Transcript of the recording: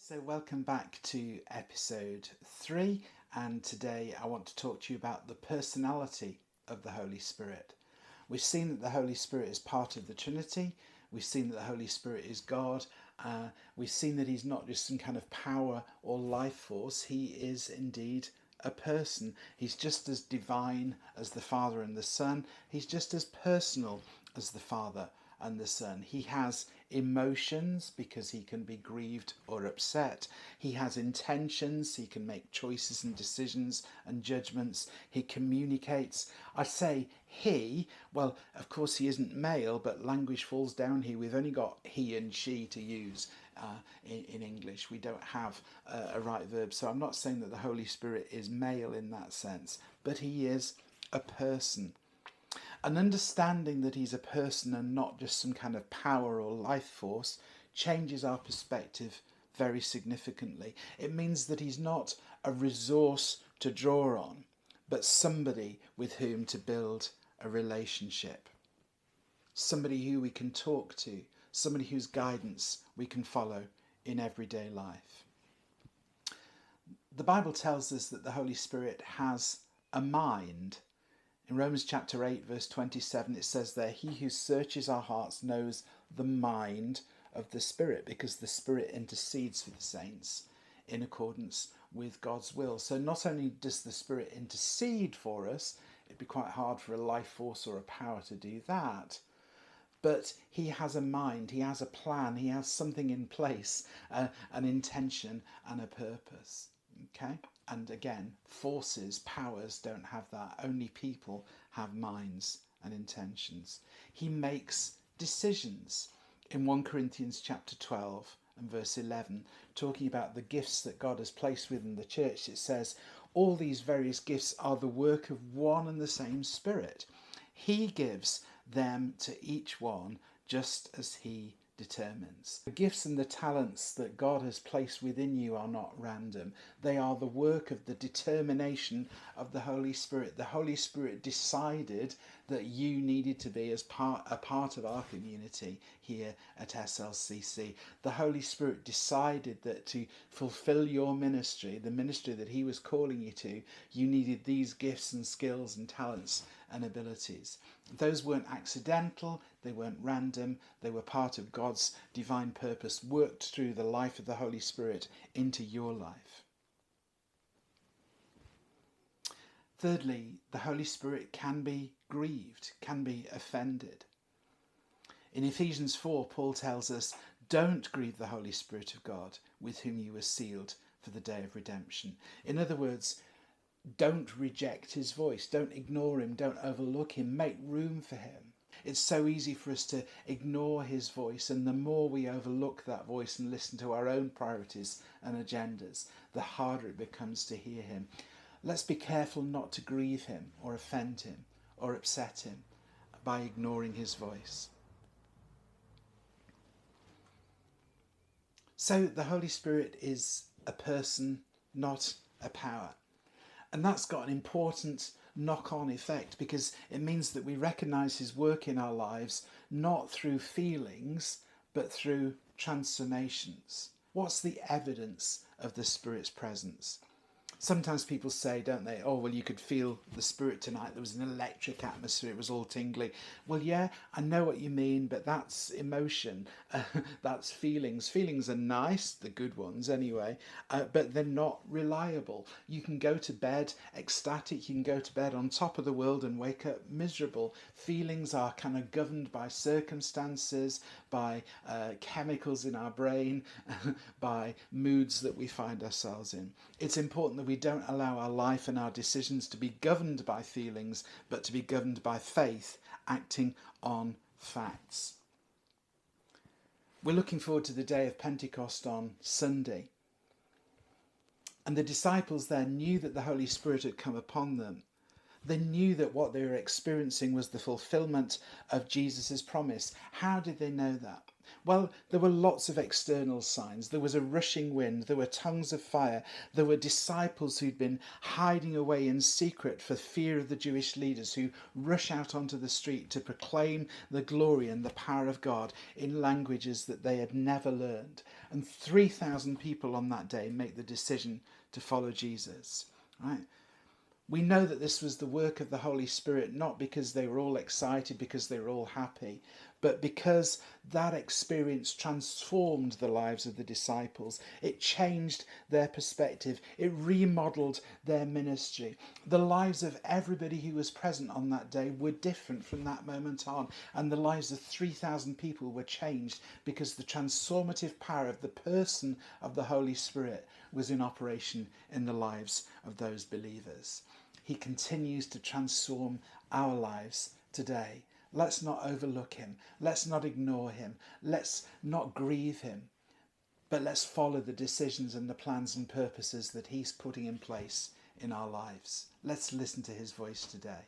So welcome back to episode 3, and today I want to talk to you about the personality of the Holy Spirit. We've seen that the Holy Spirit is part of the Trinity. We've seen that the Holy Spirit is God. We've seen that he's not just some kind of power or life force. He is indeed a person. He's just as divine as the Father and the Son. He's just as personal as the Father and the Son. He has emotions because he can be grieved or upset. He has intentions. He can make choices and decisions and judgments. He communicates. I say he, well, of course he isn't male, but language falls down here. We've only got he and she to use in English. We don't have a right verb. So I'm not saying that the Holy Spirit is male in that sense, but he is a person. An understanding that he's a person and not just some kind of power or life force changes our perspective very significantly. It means that he's not a resource to draw on, but somebody with whom to build a relationship. Somebody who we can talk to, somebody whose guidance we can follow in everyday life. The Bible tells us that the Holy Spirit has a mind. In Romans chapter 8 verse 27 it says there, he who searches our hearts knows the mind of the Spirit, because the Spirit intercedes for the saints in accordance with God's will. So not only does the Spirit intercede for us, it'd be quite hard for a life force or a power to do that, but he has a mind, he has a plan, he has something in place, an intention and a purpose. Okay? And again, forces, powers don't have that. Only people have minds and intentions. He makes decisions. In 1 Corinthians chapter 12 and verse 11, talking about the gifts that God has placed within the church, it says, all these various gifts are the work of one and the same Spirit. He gives them to each one just as he determines. The gifts and the talents that God has placed within you are not random. They are the work of the determination of the Holy Spirit. The Holy Spirit decided that you needed to be a part of our community here at SLCC. The Holy Spirit decided that to fulfill your ministry, the ministry that he was calling you to, you needed these gifts and skills and talents and abilities. Those weren't accidental, they weren't random, they were part of God's divine purpose, worked through the life of the Holy Spirit into your life. Thirdly, the Holy Spirit can be grieved, can be offended. In Ephesians 4, Paul tells us, don't grieve the Holy Spirit of God, with whom you were sealed for the day of redemption. In other words, don't reject his voice, don't ignore him, don't overlook him, make room for him. It's so easy for us to ignore his voice, and the more we overlook that voice and listen to our own priorities and agendas, the harder it becomes to hear him. Let's be careful not to grieve him or offend him or upset him by ignoring his voice. So the Holy Spirit is a person, not a power. And that's got an important knock-on effect, because it means that we recognise his work in our lives not through feelings but through transformations. What's the evidence of the Spirit's presence? Sometimes people say, don't they, oh, well, you could feel the Spirit tonight. There was an electric atmosphere. It was all tingly. Well, yeah, I know what you mean, but that's emotion. That's feelings. Feelings are nice, the good ones anyway, but they're not reliable. You can go to bed ecstatic. You can go to bed on top of the world and wake up miserable. Feelings are kind of governed by circumstances, by chemicals in our brain, by moods that we find ourselves in. It's important that we don't allow our life and our decisions to be governed by feelings, but to be governed by faith, acting on facts. We're looking forward to the day of Pentecost on Sunday. And the disciples there knew that the Holy Spirit had come upon them. They knew that what they were experiencing was the fulfillment of Jesus' promise. How did they know that? Well, there were lots of external signs. There was a rushing wind, there were tongues of fire, there were disciples who'd been hiding away in secret for fear of the Jewish leaders who rush out onto the street to proclaim the glory and the power of God in languages that they had never learned. And 3,000 people on that day make the decision to follow Jesus. Right? We know that this was the work of the Holy Spirit, not because they were all excited, because they were all happy, but because that experience transformed the lives of the disciples. It changed their perspective. It remodeled their ministry. The lives of everybody who was present on that day were different from that moment on, and the lives of 3,000 people were changed because the transformative power of the person of the Holy Spirit was in operation in the lives of those believers. He continues to transform our lives today. Let's not overlook him. Let's not ignore him. Let's not grieve him. But let's follow the decisions and the plans and purposes that he's putting in place in our lives. Let's listen to his voice today.